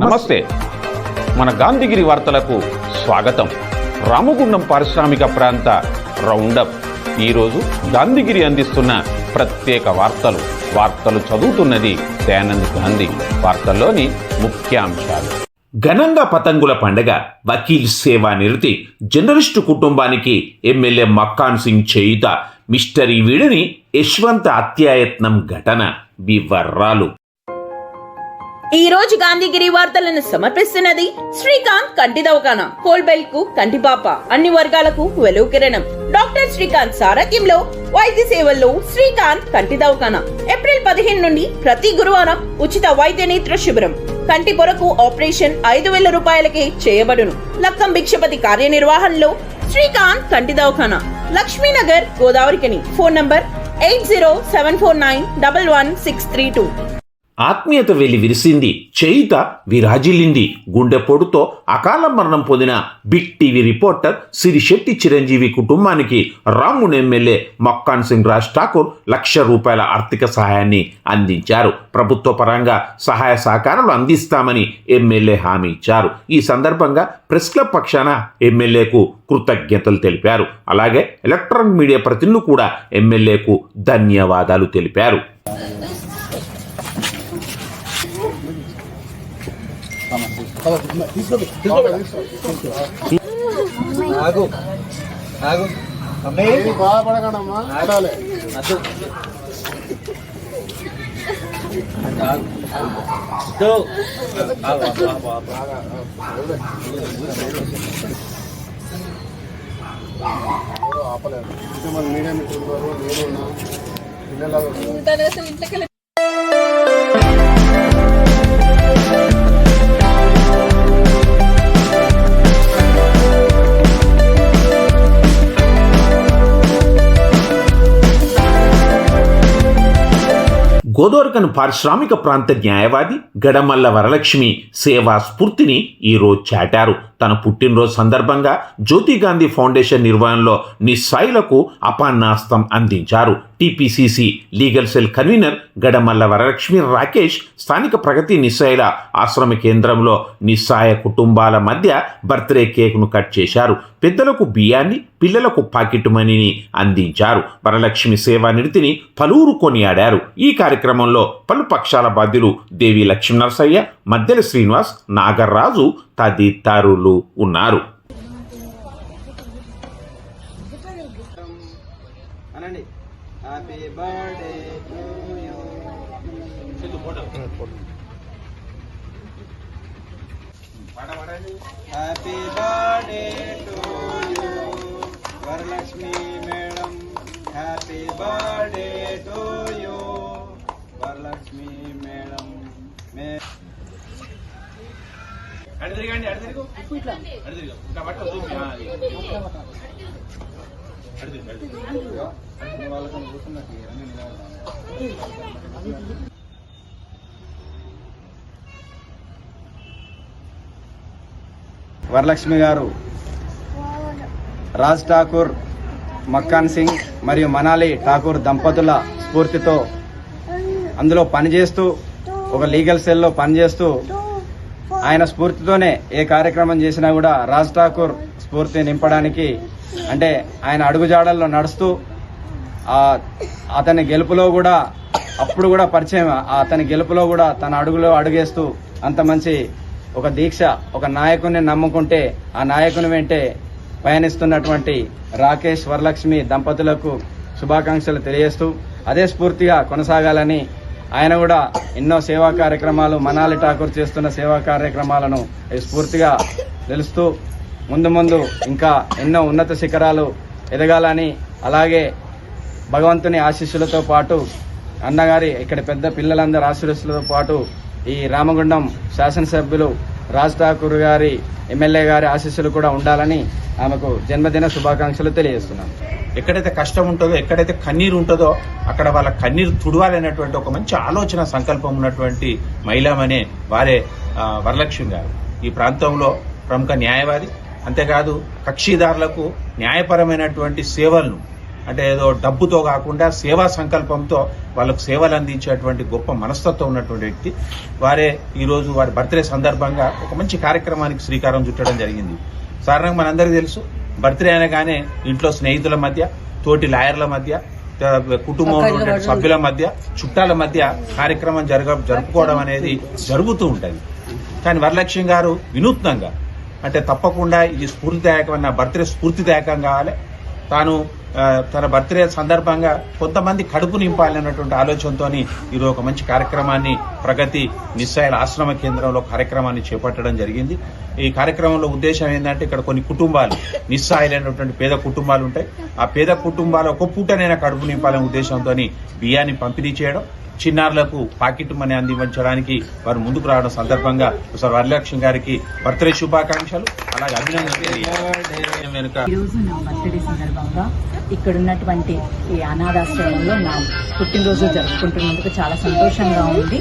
నమస్తే. మన గాంధీగిరి వార్తలకు స్వాగతం. రామగుండం పారిశ్రామిక ప్రాంత రౌండప్. ఈరోజు గాంధీగిరి అందిస్తున్న ప్రత్యేక వార్తలు చదువుతున్నది దయానంద్ గాంధీ. వార్తల్లోని ముఖ్యాంశాలు. ఘనంగా పతంగుల పండగ, వకీల్ సేవానిరతి, జర్నలిస్టు కుటుంబానికి ఎమ్మెల్యే మక్కాన్ సింగ్ చేయుత, మిస్టరీ వీడిని యశ్వంత్ హత్యాయత్నం ఘటన వివరాలు. ఈ రోజు గాంధీగిరి వార్తలను సమర్పిస్తున్నది శ్రీకాంత్ కంటి దవాఖానా. కోల్బెల్ కు కంటిపాప, అన్ని వర్గాలకు వెలుగు కిరణం. డాక్టర్ శ్రీకాంత్ సారథ్యంలో వైద్య సేవల్లో శ్రీకాంత్ కంటి దవాఖానా. ఏప్రిల్ 15 నుండి ప్రతి గురువారం ఉచిత వైద్య నేత్ర శిబిరం. కంటి పొరకు ఆపరేషన్ 5,000 రూపాయలకే చేయబడును. లక్కం భిక్షపతి కార్యనిర్వహణలో శ్రీకాంత్ కంటి దవాఖానా, లక్ష్మీనగర్, గోదావరికని. Phone number 8074911632. ఆత్మీయత వెళ్లి విరిసింది, చేయుత విరాజిల్లింది. గుండెపోటుతో అకాల మరణం పొందిన big TV reporter Sirisetti Chiranjeevi కుటుంబానికి రామగుండం ఎమ్మెల్యే మక్కాన్ సింగ్ రాజ్ ఠాకూర్ ₹1,00,000 ఆర్థిక సహాయాన్ని అందించారు. ప్రభుత్వ పరంగా సహాయ సహకారాలు అందిస్తామని ఎమ్మెల్యే హామీ ఇచ్చారు. ఈ సందర్భంగా ప్రెస్ క్లబ్ పక్షాన ఎమ్మెల్యేకు కృతజ్ఞతలు తెలిపారు. అలాగే ఎలక్ట్రానిక్ మీడియా ప్రతినిధులు కూడా ఎమ్మెల్యేకు ధన్యవాదాలు తెలిపారు. బాధపడకమ్మా, ఆపలేదు. మన మీడియా మిత్రులు నేను పిల్లలు గోదావరికని పారిశ్రామిక ప్రాంత న్యాయవాది గడమల్ల వరలక్ష్మి సేవా స్ఫూర్తిని ఈరోజు చాటారు. తన పుట్టినరోజు సందర్భంగా జ్యోతి గాంధీ ఫౌండేషన్ నిర్వహణలో నిస్సాయులకు అపాన్నాస్తం అందించారు. TPCC legal cell convener Gadamalla Varalakshmi Rakesh స్థానిక ప్రగతి నిస్సాయుల ఆశ్రమ కేంద్రంలో నిస్సాయ కుటుంబాల మధ్య బర్త్డే కేక్ను కట్ చేశారు. పెద్దలకు బియ్యాన్ని, పిల్లలకు పాకెట్ మనీని అందించారు. వరలక్ష్మి సేవానిరతిని పలువురు కొనియాడారు. ఈ కార్యక్రమంలో పలు పక్షాల బాధ్యులు దేవి లక్ష్మీనరసయ్య, మద్దెల శ్రీనివాస్, నాగర్రాజు తదితరులు ఉన్నారు. Happy birthday to you Varalakshmi madam, happy birthday to you Varalakshmi madam. Varalakshmi గారు రాజ్ ఠాకూర్, మక్కాన్ సింగ్ మరియు మనాలి ఠాకూర్ దంపతుల స్ఫూర్తితో అందులో పనిచేస్తూ, ఒక లీగల్ సెల్లో పనిచేస్తూ, ఆయన స్ఫూర్తితోనే ఏ కార్యక్రమం చేసినా కూడా రాజ్ ఠాకూర్ స్ఫూర్తి నింపడానికి, అంటే ఆయన అడుగుజాడల్లో నడుస్తూ అతని గెలుపులో కూడా అప్పుడు కూడా పరిచయం, అతని గెలుపులో కూడా తన అడుగులో అడుగేస్తూ అంత మంచి ఒక దీక్ష, ఒక నాయకుని నమ్ముకుంటే ఆ నాయకుని వెంటే పయనిస్తున్నటువంటి రాకేష్, వరలక్ష్మి దంపతులకు శుభాకాంక్షలు తెలియజేస్తూ అదే స్ఫూర్తిగా కొనసాగాలని ఆయన కూడా ఎన్నో సేవా కార్యక్రమాలు, మనాలి ఠాకూర్ చేస్తున్న సేవా కార్యక్రమాలను స్ఫూర్తిగా తెలుస్తూ ముందు ముందు ఇంకా ఎన్నో ఉన్నత శిఖరాలు ఎదగాలని, అలాగే భగవంతుని ఆశీస్సులతో పాటు అన్నగారి ఇక్కడ పెద్ద పిల్లలందరి ఆశీస్సులతో పాటు ఈ రామగుండం శాసనసభ్యులు రాజ్ ఠాకూర్ గారి, ఎమ్మెల్యే గారి ఆశీస్సులు కూడా ఉండాలని ఆమెకు జన్మదిన శుభాకాంక్షలు తెలియజేస్తున్నాను. ఎక్కడైతే కష్టం ఉంటుందో, ఎక్కడైతే కన్నీరు ఉంటుందో అక్కడ వాళ్ళ కన్నీరు తుడవాలనేటువంటి ఒక మంచి ఆలోచన, సంకల్పం ఉన్నటువంటి మహిళామనే వారే వరలక్ష్మి గారు. ఈ ప్రాంతంలో ప్రముఖ న్యాయవాది, అంతేకాదు కక్షిదారులకు న్యాయపరమైనటువంటి సేవలను అంటే ఏదో డబ్బుతో కాకుండా సేవా సంకల్పంతో వాళ్ళకు సేవలు అందించేటువంటి గొప్ప మనస్తత్వం ఉన్నటువంటి వ్యక్తి. వారే ఈరోజు వారి బర్త్డే సందర్భంగా ఒక మంచి కార్యక్రమానికి శ్రీకారం చుట్టడం జరిగింది. సాధారణంగా మనందరికీ తెలుసు, బర్త్డే అనగానే ఇంట్లో స్నేహితుల మధ్య, తోటి లాయర్ల మధ్య, కుటుంబంలో ఉండే సభ్యుల మధ్య, చుట్టాల మధ్య కార్యక్రమం జరుపుకోవడం అనేది జరుగుతూ ఉంటుంది. కానీ వరలక్ష్మి గారు వినూత్నంగా, అంటే తప్పకుండా ఇది స్ఫూర్తిదాయకం, నా బర్త్డే స్ఫూర్తిదాయకం కావాలి, తాను తన బర్త్డే సందర్భంగా కొంతమంది కడుపు నింపాలన్నటువంటి ఆలోచనతో ఈరోజు ఒక మంచి కార్యక్రమాన్ని ప్రగతి నిస్సాయిల ఆశ్రమ కేంద్రంలో కార్యక్రమాన్ని చేపట్టడం జరిగింది. ఈ కార్యక్రమంలో ఉద్దేశం ఏంటంటే, ఇక్కడ కొన్ని కుటుంబాలు నిస్సాయిలైనటువంటి పేద కుటుంబాలు ఉంటాయి. ఆ పేద కుటుంబాలు ఒక పూటనైనా కడుపు నింపాలనే ఉద్దేశంతో బియ్యాన్ని పంపిణీ చేయడం, చిన్నారులకు పాకెట్ మనీ అందించడానికి వారు ముందుకు రావడం సందర్భంగా ఒకసారి వరలక్ష్మి గారికి బర్త్డే శుభాకాంక్షలు, అలాగే అభినందనలు. ఈరోజు నా బర్త్డే సందర్భంగా ఇక్కడ ఉన్నటువంటి ఈ అనాథాశ్రమంలో నా పుట్టినరోజు జరుపుకుంటున్నందుకు చాలా సంతోషంగా ఉంది.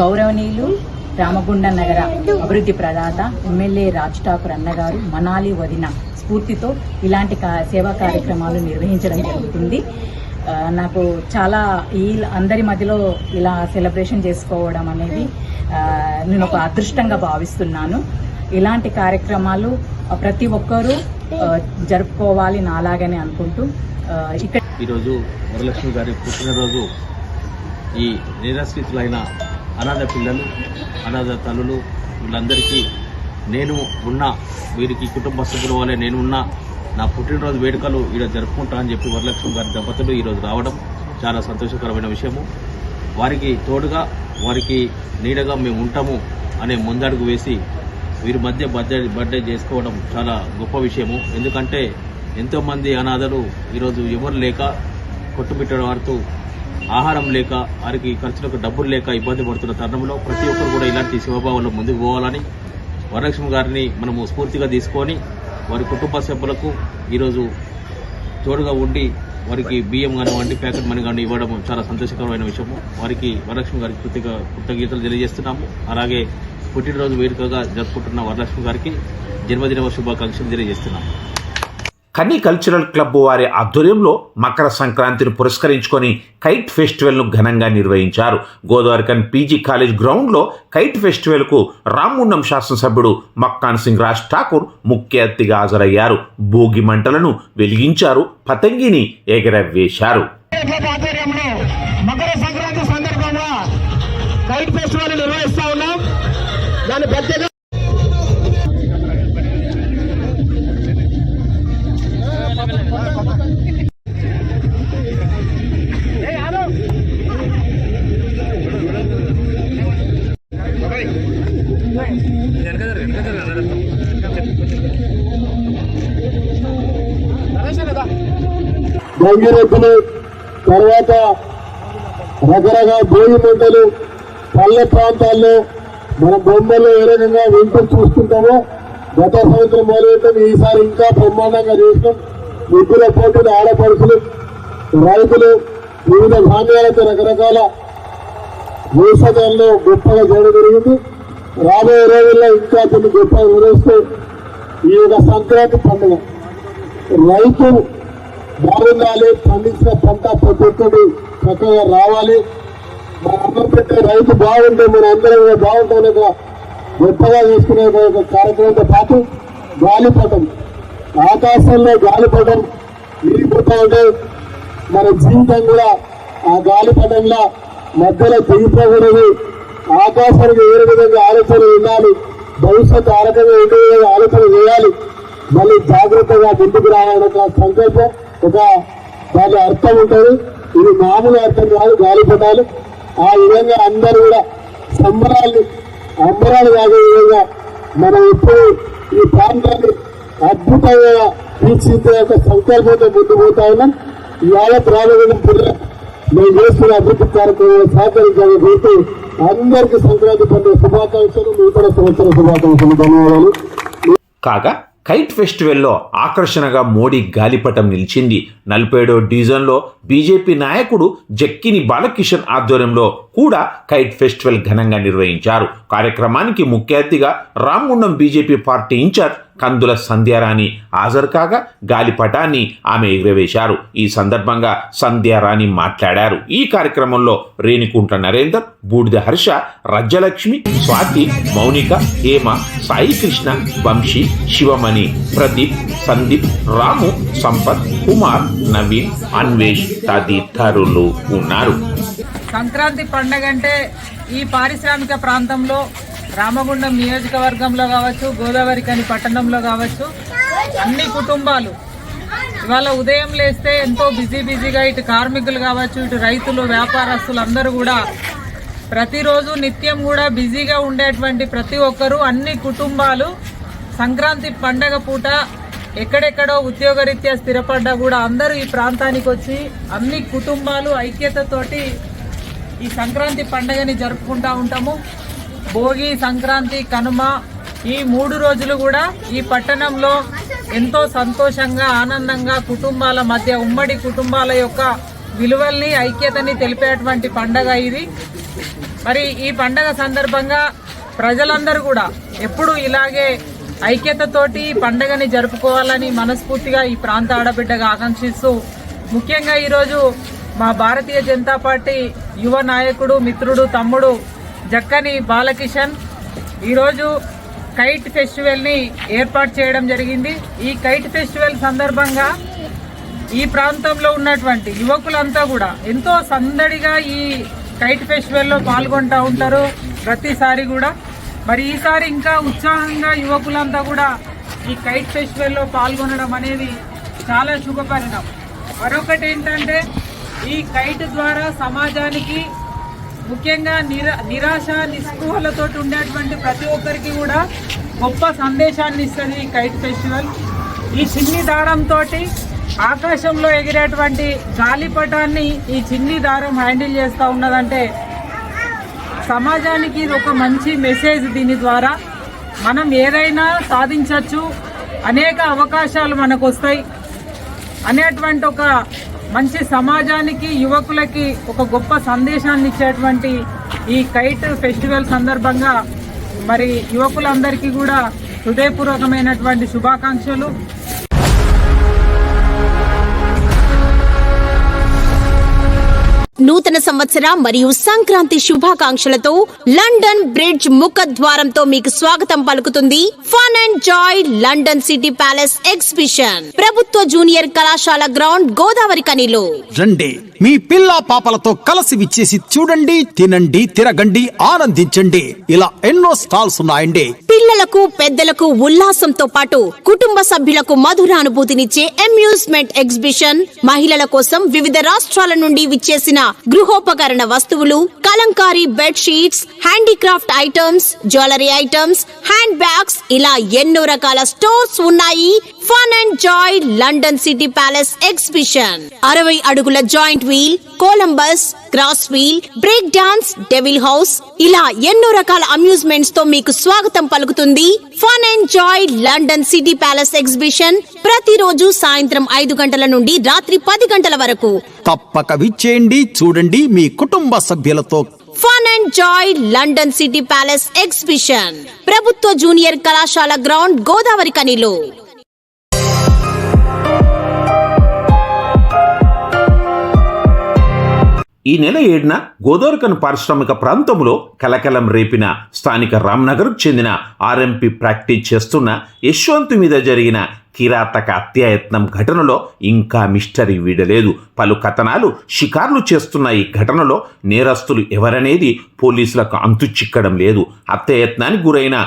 గౌరవనీయులు రామగుండ నగర అభివృద్ధి ప్రదాత ఎమ్మెల్యే రాజ్ ఠాకూర్ అన్నగారు మనాలి వదిన స్ఫూర్తితో ఇలాంటి సేవా కార్యక్రమాలు నిర్వహించడం జరుగుతుంది. నాకు చాలా ఈ అందరి మధ్యలో ఇలా సెలబ్రేషన్ చేసుకోవడం అనేది నేను ఒక అదృష్టంగా భావిస్తున్నాను. ఇలాంటి కార్యక్రమాలు ప్రతి ఒక్కరూ జరుపుకోవాలి నాలాగని అనుకుంటూ ఇక్కడ ఈరోజు వరలక్ష్మి గారి పుట్టినరోజు ఈ నిరాశ్రితులైన అనాథ పిల్లలు, అనాథ తల్లులు వీళ్ళందరికీ నేను ఉన్నా, వీరికి కుటుంబ సభ్యుల వల్లే నేను ఉన్నా, నా పుట్టినరోజు వేడుకలు ఈరోజు జరుపుకుంటా అని చెప్పి వరలక్ష్మి గారి దంపతులు ఈరోజు రావడం చాలా సంతోషకరమైన విషయము. వారికి తోడుగా, వారికి నీడగా మేము ఉంటాము అనే ముందడుగు వేసి వీరి మధ్య బర్త్డే చేసుకోవడం చాలా గొప్ప విషయము. ఎందుకంటే ఎంతోమంది అనాథలు ఈరోజు ఎవరు లేక కొట్టుబిట్టడం వాడుతూ, ఆహారం లేక, వారికి ఖర్చులకు డబ్బులు లేక ఇబ్బంది పడుతున్న తరుణంలో ప్రతి ఒక్కరు కూడా ఇలాంటి శివభావంలో ముందుకు పోవాలని వరలక్ష్మి గారిని మనము స్ఫూర్తిగా తీసుకొని వారి కుటుంబ సభ్యులకు ఈరోజు తోడుగా ఉండి వారికి బియ్యం కానివ్వండి, ప్యాకెట్ మనీ కానీ ఇవ్వడం చాలా సంతోషకరమైన విషయము. వారికి వరలక్ష్మి గారికి కృతజ్ఞతలు తెలియజేస్తున్నాము. అలాగే పుట్టినరోజు వేడుకగా జరుపుకుంటున్న వరలక్ష్మి గారికి జన్మదిన శుభాకాంక్షలు తెలియజేస్తున్నాము. కన్నీ కల్చరల్ క్లబ్ వారి ఆధ్వర్యంలో మకర సంక్రాంతిని పురస్కరించుకొని కైట్ ఫెస్టివల్ను ఘనంగా నిర్వహించారు. గోదావరికన్ పీజీ కాలేజ్ గ్రౌండ్లో కైట్ ఫెస్టివల్కు రామగుండం శాసనసభ్యుడు మక్కాన్ సింగ్ రాజ్ ఠాకూర్ ముఖ్య అతిథిగా హాజరయ్యారు. భోగి మంటలను వెలిగించారు, పతంగిని ఎగరవేశారు. మకర సంక్రాంతి సందర్భంగా కైట్ ఫెస్టివల్ నిర్వహిస్తా ఉన్నాం. దాని ప్రత్యేక గంగిరెద్దులు, తర్వాత రకరకాల భోగి మంటలు పల్లె ప్రాంతాల్లో మన బొమ్మల్లో ఏ రకంగా వింటూ చూస్తుంటామో గత సంవత్సరం మొదలెట్టాం. ఈసారి ఇంకా బ్రహ్మాండంగా చేసినాం. ముగ్గుల పోటీలు, ఆడపడుచులు, రైతులు వివిధ ధాన్యాలతో రకరకాల వేషధాల్లో గొప్పగా చేయడం జరిగింది. రాబోయే రోజుల్లో ఇంకా కొన్ని గొప్పగా నిర్వహిస్తూ ఈ యొక్క సంక్రాంతి పండుగ రైతు బాగుండాలి, పండించిన పంట ప్రతి ఒక్కటి చక్కగా రావాలి. మన అన్నం పెట్టే రైతు బాగుంటే మన అందరం కూడా బాగుంటాం. గొప్పగా చేసుకునే ఒక కార్యక్రమంతో పాటు గాలిపటం, ఆకాశంలో గాలిపటం విరిగిపోతా ఉంటే మన జీవితం కూడా ఆ గాలిపటంలో మధ్యలో తెగిపోకూడదు. ఆకాశానికి ఏ విధంగా ఆలోచన ఉండాలి, భవిష్యత్తు ఆ రకంగా ఏ విధంగా ఆలోచన చేయాలి, మళ్ళీ జాగ్రత్తగా ముందుకు రావాలనే ఒక సంకల్పం, ఒక దాని అర్థం ఉంటుంది. ఇది మామూలు అర్థం కాదు, గాలిపటాలు. ఆ విధంగా అందరూ కూడా అంబరాలు కాగే విధంగా మనం ఎప్పుడు ఈ ప్రాంతాన్ని అద్భుతంగా తీర్చిదిద్దే ఒక సంకల్పంతో ముందుకు పోతా ఉన్నాం. యావత్ రామగుండం పిల్లలు మేము చేస్తున్న అభివృద్ధి కార్యక్రమాలు సహకరించాలని కోరుతూ అందరికీ సంక్రాంతి పండుగ శుభాకాంక్షలు, నూతన సంవత్సర శుభాకాంక్షలు, ధన్యవాదాలు. కాగా కైట్ ఫెస్టివల్లో ఆకర్షణగా మోడీ గాలిపటం నిలిచింది. 47వ డివిజన్లో బీజేపీ నాయకుడు జక్కిని బాలకిషన్ ఆధ్వర్యంలో కూడా కైట్ ఫెస్టివల్ ఘనంగా నిర్వహించారు. కార్యక్రమానికి ముఖ్య అతిథిగా రామగుండం బీజేపీ పార్టీ ఇన్ఛార్జ్ కందుల సంధ్యారాణి హాజరు కాగా గాలిపటాన్ని ఆమె ఎగురవేశారు. ఈ సందర్భంగా సంధ్యారాణి మాట్లాడారు. ఈ కార్యక్రమంలో రేణికుంట్ల నరేందర్, బూడిద హర్ష, రజ్జలక్ష్మి, స్వాతి, మౌనిక, హేమ, సాయి కృష్ణ, వంశీ, శివమణి, ప్రదీప్, సందీప్, రాము, సంపత్, కుమార్, నవీన్, అన్వేష్ తదితరులు ఉన్నారు. సంక్రాంతి పండగ అంటే ఈ పారిశ్రామిక ప్రాంతంలో రామగుండం నియోజకవర్గంలో కావచ్చు, గోదావరిఖని పట్టణంలో కావచ్చు, అన్ని కుటుంబాలు ఇవాళ ఉదయం లేస్తే ఎంతో బిజీగా ఇటు కార్మికులు కావచ్చు, ఇటు రైతులు, వ్యాపారస్తులు అందరూ కూడా ప్రతిరోజు నిత్యం కూడా బిజీగా ఉండేటువంటి ప్రతి ఒక్కరూ, అన్ని కుటుంబాలు సంక్రాంతి పండగ పూట ఎక్కడెక్కడో ఉద్యోగరీత్యా స్థిరపడ్డా కూడా అందరూ ఈ ప్రాంతానికి వచ్చి అన్ని కుటుంబాలు ఐక్యతతోటి ఈ సంక్రాంతి పండగని జరుపుకుంటూ ఉంటాము. భోగి, సంక్రాంతి, కనుమ ఈ 3 రోజులు కూడా ఈ పట్టణంలో ఎంతో సంతోషంగా, ఆనందంగా కుటుంబాల మధ్య, ఉమ్మడి కుటుంబాల యొక్క విలువల్ని, ఐక్యతని తెలిపేటువంటి పండగ ఇది. మరి ఈ పండగ సందర్భంగా ప్రజలందరూ కూడా ఎప్పుడు ఇలాగే ఐక్యతతోటి పండగని జరుపుకోవాలని మనస్ఫూర్తిగా ఈ ప్రాంత ఆడబిడ్డగా ఆకాంక్షిస్తూ, ముఖ్యంగా ఈరోజు మా భారతీయ జనతా పార్టీ యువ నాయకుడు, మిత్రుడు, తమ్ముడు జక్కని బాలకిషన్ ఈరోజు కైట్ ఫెస్టివల్ని ఏర్పాటు చేయడం జరిగింది. ఈ కైట్ ఫెస్టివల్ సందర్భంగా ఈ ప్రాంతంలో ఉన్నటువంటి యువకులంతా కూడా ఎంతో సందడిగా ఈ కైట్ ఫెస్టివల్లో పాల్గొంటూ ఉంటారు ప్రతిసారి కూడా. మరి ఈసారి ఇంకా ఉత్సాహంగా యువకులంతా కూడా ఈ కైట్ ఫెస్టివల్లో పాల్గొనడం అనేది చాలా శుభపరిణామం. మరొకటి ఏంటంటే ఈ కైట్ ద్వారా సమాజానికి, ముఖ్యంగా నిరాశ నిస్పృహలతో ఉండేటువంటి ప్రతి ఒక్కరికి కూడా గొప్ప సందేశాన్ని ఇస్తుంది ఈ కైట్ ఫెస్టివల్. ఈ చిన్ని దారంతో ఆకాశంలో ఎగిరేటువంటి గాలిపటాన్ని ఈ చిన్ని దారం హ్యాండిల్ చేస్తూ ఉన్నదంటే సమాజానికి ఇది ఒక మంచి మెసేజ్. దీని ద్వారా మనం ఏదైనా సాధించవచ్చు, అనేక అవకాశాలు మనకు వస్తాయి అనేటువంటి ఒక మంచి సమాజానికి, యువకులకి ఒక గొప్ప సందేశాన్ని ఇచ్చేటువంటి ఈ కైట్ ఫెస్టివల్ సందర్భంగా మరి యువకులందరికీ కూడా హృదయపూర్వకమైనటువంటి శుభాకాంక్షలు. నూతన సంవత్సర మరియు సంక్రాంతి శుభాకాంక్షలతో లండన్ బ్రిడ్జ్ ముఖద్వారంతో మీకు స్వాగతం పలుకుతుంది fun and joy London city palace exhibition, ప్రభుత్వ జూనియర్ కళాశాల గ్రౌండ్, గోదావరిఖనిలో. రండి, మీ పిల్ల పాపలతో కలిసి విచ్చేసి చూడండి, తినండి, తిరగండి, ఆనందించండి. ఇలా ఎన్నో స్టాల్స్ ఉన్నాయండి. పిల్లలకు, పెద్దలకు ఉల్లాసంతో పాటు కుటుంబ సభ్యులకు మధురానుభూతినిచ్చే అమ్యూజ్మెంట్ ఎగ్జిబిషన్, మహిళల కోసం వివిధ రాష్ట్రాల నుండి విచ్చేసిన గృహోపకరణ వస్తువులు, Kalamkari bed sheets, handicraft items, jewellery items, hand bags, ఇలా ఎన్నో రకాల స్టోర్స్ ఉన్నాయి. Fun and joy London city palace exhibition 60 అడుగుల giant wheel, Columbus, cross wheel, break dance, devil house, ఇలా ఎన్నో రకాల అమ్యూజ్మెంట్స్ తో మీకు స్వాగతం పలుకుతుంది fun and joy London city palace exhibition. ప్రతిరోజు సాయంత్రం 5 గంటల నుండి రాత్రి 10 గంటల వరకు. తప్పక విచ్చేయండి, చూడండి మీ కుటుంబ సభ్యులతో. Fun and joy London city palace exhibition, ప్రభుత్వ జూనియర్ కళాశాల గ్రౌండ్, గోదావరిఖనిలో. ఈ నెల 7న గోదావరిఖని పారిశ్రామిక ప్రాంతంలో కలకలం రేపిన స్థానిక రామ్నగర్కు చెందిన ఆర్ఎంపీ ప్రాక్టీస్ చేస్తున్న యశ్వంత్ మీద జరిగిన కిరాతక హత్యాయత్నం ఘటనలో ఇంకా మిస్టరీ వీడలేదు. పలు కథనాలు షికార్లు చేస్తున్న ఈ ఘటనలో నేరస్తులు ఎవరనేది పోలీసులకు అంతు చిక్కడం లేదు. హత్యాయత్నానికి గురైన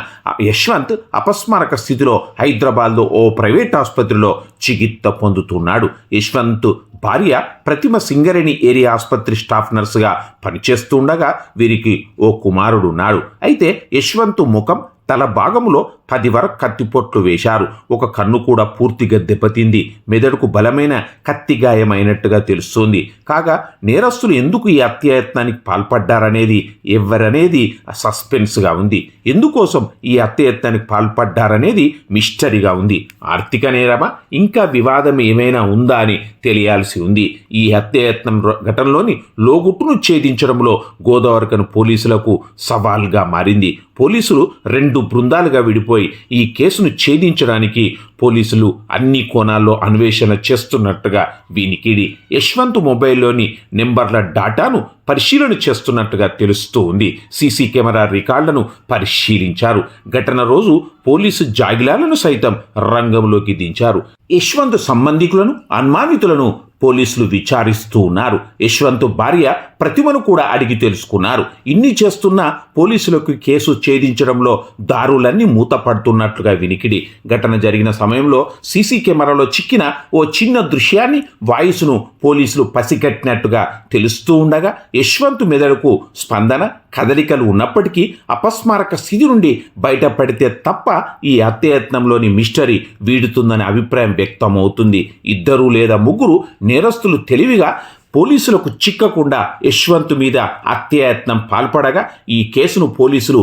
యశ్వంత్ అపస్మారక స్థితిలో హైదరాబాద్లో ఓ ప్రైవేట్ ఆసుపత్రిలో చికిత్స పొందుతున్నాడు. యశ్వంత్ భార్య ప్రతిమ సింగరేణి ఏరియా ఆసుపత్రి స్టాఫ్ నర్సుగా పనిచేస్తుండగా వీరికి ఓ కుమారుడు ఉన్నాడు. అయితే యశ్వంత్ ముఖం తల భాగంలో 10 వరకు కత్తిపోట్లు వేశారు. ఒక కన్ను కూడా పూర్తిగా దెబ్బతింది. మెదడుకు బలమైన కత్తి గాయమైనట్టుగా తెలుస్తోంది. కాగా నేరస్తులు ఎందుకు ఈ హత్యాయత్నానికి పాల్పడ్డారనేది ఎవరనేది సస్పెన్స్గా ఉంది. ఎందుకోసం ఈ హత్యాయత్నానికి పాల్పడ్డారనేది మిస్టరీగా ఉంది. ఆర్థిక నేరమా, ఇంకా వివాదం ఏమైనా ఉందా అని తెలియాల్సి ఉంది. ఈ హత్యాయత్నం ఘటనలోని లోగుట్టును ఛేదించడంలో గోదావరికని పోలీసులకు సవాల్గా మారింది. పోలీసులు 2 బృందాలుగా విడిపోయి ఈ కేసును ఛేదించడానికి పోలీసులు అన్ని కోణాల్లో అన్వేషణ చేస్తున్నట్టుగా వినికిడి. యశ్వంత్ మొబైల్లోని నెంబర్ల డాటాను పరిశీలన చేస్తున్నట్టుగా తెలుస్తూ ఉంది. సీసీ కెమెరా రికార్డులను పరిశీలించారు. ఘటన రోజు పోలీసు జాగిలాలను సైతం రంగంలోకి దించారు. యశ్వంత్ సంబంధికులను, అనుమానితులను పోలీసులు విచారిస్తూ ఉన్నారు. యశ్వంత్ భార్య ప్రతిమను కూడా అడిగి తెలుసుకున్నారు. ఇన్ని చేస్తున్నా పోలీసులకు కేసు ఛేదించడంలో దారులన్నీ మూతపడుతున్నట్లుగా వినికిడి. ఘటన జరిగిన సమయంలో సీసీ కెమెరాలో చిక్కిన ఓ చిన్న దృశ్యాన్ని, వాయిస్ను పోలీసులు పసిగట్టినట్టుగా తెలుస్తూ ఉండగా యశ్వంత్ మెదడుకు స్పందన, కదలికలు ఉన్నప్పటికీ అపస్మారక స్థితి నుండి బయటపడితే తప్ప ఈ హత్యాయత్నంలోని మిస్టరీ వీడుతుందనే అభిప్రాయం వ్యక్తమవుతుంది. 2 లేదా 3 నేరస్తులు తెలివిగా పోలీసులకు చిక్కకుండా యశ్వంత్ మీద హత్యాయత్నం పాల్పడగా ఈ కేసును పోలీసులు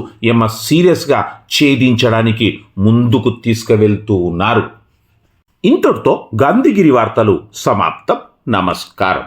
సీరియస్గా ఛేదించడానికి ముందుకు తీసుకువెళ్తూ ఉన్నారు. ఇంతటితో గాంధీగిరి వార్తలు సమాప్తం. నమస్కారం.